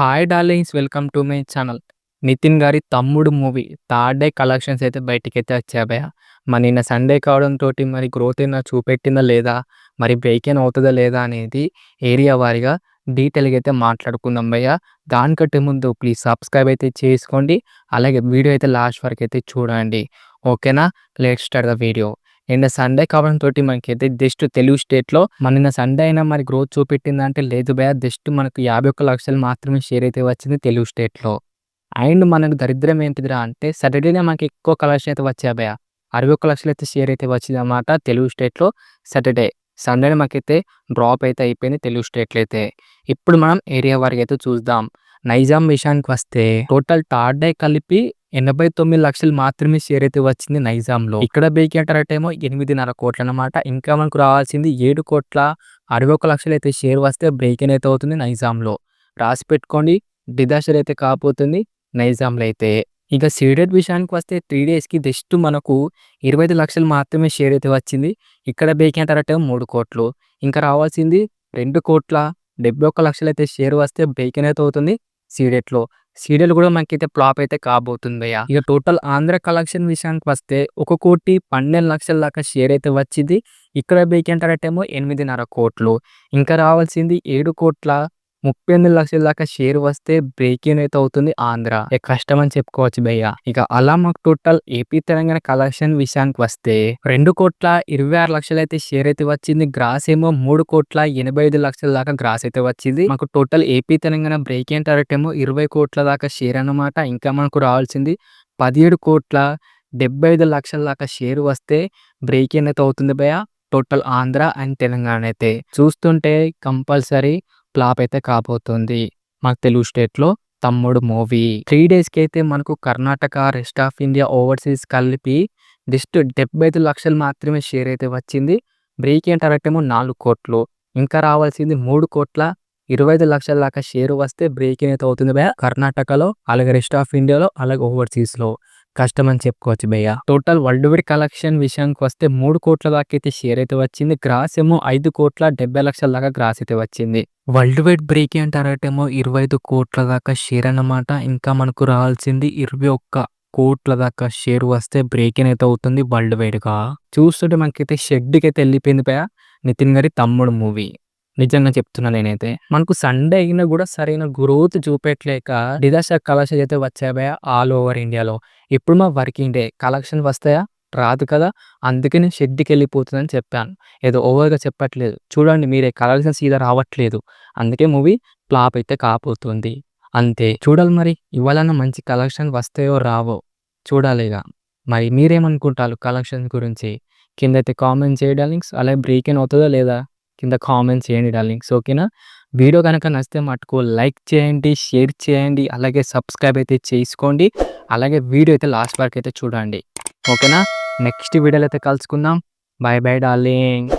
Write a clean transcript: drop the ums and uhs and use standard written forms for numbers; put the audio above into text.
Hi darlings, welcome to my channel. Nitin గారి Thammudu movie third day collections అయితే బయటికైతే వచ్చాయి భయ్య. మరి నిన్న సండే కావడంతో మరి గ్రోత్ అయినా చూపెట్టిందా లేదా, మరి బ్రేక్ అయినా అవుతుందా లేదా అనేది ఏరియా వారీగా డీటెయిల్గా అయితే మాట్లాడుకుందాం భయ్య. దానికంటే ముందు ప్లీజ్ సబ్స్క్రైబ్ అయితే చేసుకోండి, అలాగే వీడియో అయితే లాస్ట్ వరకు అయితే చూడండి. ఓకేనా, లెట్స్ స్టార్ట్ ద వీడియో. నిన్న సండే కావడంతో మనకైతే జస్ట్ తెలుగు స్టేట్లో మన నిన్న సండే అయినా మరి గ్రోత్ చూపెట్టిందంటే లేదు భయ్య. జస్ట్ మనకు 51 లక్షలు మాత్రమే షేర్ అయితే వచ్చింది తెలుగు స్టేట్లో. అండ్ మనకు దరిద్రం ఏంటిదిరా అంటే సాటర్డేనే మనకి ఎక్కువ కలెక్షన్ అయితే వచ్చాయి భయ్య. 61 లక్షలు అయితే షేర్ అయితే వచ్చింది అన్నమాట తెలుగు స్టేట్లో సాటర్డే. సండేనే మాకైతే డ్రాప్ అయితే అయిపోయింది తెలుగు స్టేట్లో అయితే. ఇప్పుడు మనం ఏరియా వరకు అయితే చూద్దాం. నైజాం విషయానికి వస్తే టోటల్ థర్డ్ డే కలిపి 89 లక్షలు మాత్రమే షేర్ అయితే వచ్చింది నైజాంలో. ఇక్కడ బ్రేక్ అంటారటేమో 8.5 కోట్లు అనమాట. ఇంకా మనకు రావాల్సింది 7,61 లక్షలు అయితే షేర్ వస్తే బ్రేక్ అయితే అవుతుంది నైజాంలో. రాసి పెట్టుకోండి, డిజాస్టర్ అయితే కాపోతుంది నైజాంలో అయితే. ఇక సీడెడ్ విషయానికి వస్తే 3 డేస్కి జస్ట్ మనకు 25 లక్షలు మాత్రమే షేర్ అయితే వచ్చింది. ఇక్కడ బ్రేక్ అంటారటేమో 3 కోట్లు. ఇంకా రావాల్సింది 2,71 లక్షలు అయితే షేర్ వస్తే బ్రేక్ అయితే అవుతుంది సీడెట్లో. సీరియల్ కూడా మనకైతే ఫ్లాప్ అయితే కాబోతుంది భయ్య. ఇక టోటల్ ఆంధ్ర కలెక్షన్ విషయానికి వస్తే 1,12 లక్షల దాకా షేర్ అయితే వచ్చింది. ఇక్కడ బ్రేక్ అంటారటేమో 8.5 కోట్లు. ఇంకా రావాల్సింది 7,38 లక్షల దాకా షేర్ వస్తే బ్రేక్ అయితే అవుతుంది ఆంధ్ర. కష్టం అని చెప్పుకోవచ్చు భయ్య. ఇక అలా మాకు టోటల్ ఏపీ తెలంగాణ కలెక్షన్ విషయానికి వస్తే 2,26 లక్షలు అయితే షేర్ అయితే వచ్చింది. గ్రాస్ ఏమో 3,85 లక్షల దాకా గ్రాస్ అయితే వచ్చింది. మాకు టోటల్ ఏపీ తెలంగాణ బ్రేక్ అంటారటేమో 20 కోట్ల దాకా షేర్ అన్నమాట. ఇంకా మనకు రావాల్సింది 17,75 లక్షల దాకా షేర్ వస్తే బ్రేక్ అయితే అవుతుంది భయ్య. టోటల్ ఆంధ్ర అండ్ తెలంగాణ అయితే చూస్తుంటే కంపల్సరీ ఫ్లాప్ అయితే కాబోతుంది మాకు తెలుగు స్టేట్లో తమ్ముడు మూవీ. 3 డేస్కి అయితే మనకు Karnataka, rest of India, overseas కలిపి జస్ట్ 75 లక్షలు మాత్రమే షేర్ అయితే వచ్చింది. బ్రేక్ అంటారటేమో 4 కోట్లు. ఇంకా రావాల్సింది 3,25 లక్షల దాకా షేర్ వస్తే బ్రేక్ అయితే అవుతుంది భయ్య కర్ణాటకలో, అలాగే రెస్ట్ ఆఫ్ ఇండియాలో, అలాగే ఓవర్సీస్లో. కష్టం అని చెప్పుకోవచ్చు భయ్య. టోటల్ వరల్డ్ వైడ్ కలెక్షన్ విషయానికి వస్తే 3 కోట్ల దాకా అయితే షేర్ అయితే వచ్చింది. గ్రాస్ ఏమో 5,70 లక్షల దాకా గ్రాస్ అయితే వచ్చింది. వరల్డ్ వైడ్ బ్రేక్ అంటారటేమో 25 కోట్ల దాకా షేర్ అన్నమాట. ఇంకా మనకు రావాల్సింది 21 కోట్ల దాకా షేర్ వస్తే బ్రేక్ అయితే అవుతుంది వరల్డ్ వైడ్ గా. చూస్తుంటే మనకైతే షెడ్కి అయితే వెళ్ళిపోయింది భయ్య నితిన్ గారి తమ్ముడు మూవీ. నిజంగా చెప్తున్నా నేనైతే. మనకు సండే అయినా కూడా సరైన గ్రోత్ చూపెట్టలేక డిజాస్టర్ కలెక్షన్ అయితే వచ్చాయి భయ్య ఆల్ ఓవర్ ఇండియాలో. ఇప్పుడు మా వర్కింగ్ డే కలెక్షన్ వస్తాయా, రాదు కదా. అందుకే నేను షెడ్కి వెళ్ళిపోతుందని చెప్పాను. ఏదో ఓవర్గా చెప్పట్లేదు. చూడండి మీరే, కలెక్షన్ సీదా రావట్లేదు. అందుకే మూవీ ఫ్లాప్ అయితే కాబోతుంది అంతే. చూడాలి మరి ఇవాళ మంచి కలెక్షన్ వస్తాయో రావో చూడాలిగా. మరి మీరేమనుకుంటారు కలెక్షన్ గురించి కింద అయితే కామెంట్ చేయడానికి, అలాగే బ్రేక్ ఇన్ అవుతుందా లేదా కింద కామెంట్ చేయండి డార్లింగ్స్. ఓకేనా, వీడియో కనుక నచ్చితే మటుకు లైక్ చేయండి, షేర్ చేయండి, అలాగే సబ్స్క్రైబ్ అయితే చేసుకోండి. అలాగే వీడియో అయితే లాస్ట్ వరకు అయితే చూడండి. ఓకేనా, నెక్స్ట్ వీడియోలో అయితే కలుసుకుందాం. Bye bye darling.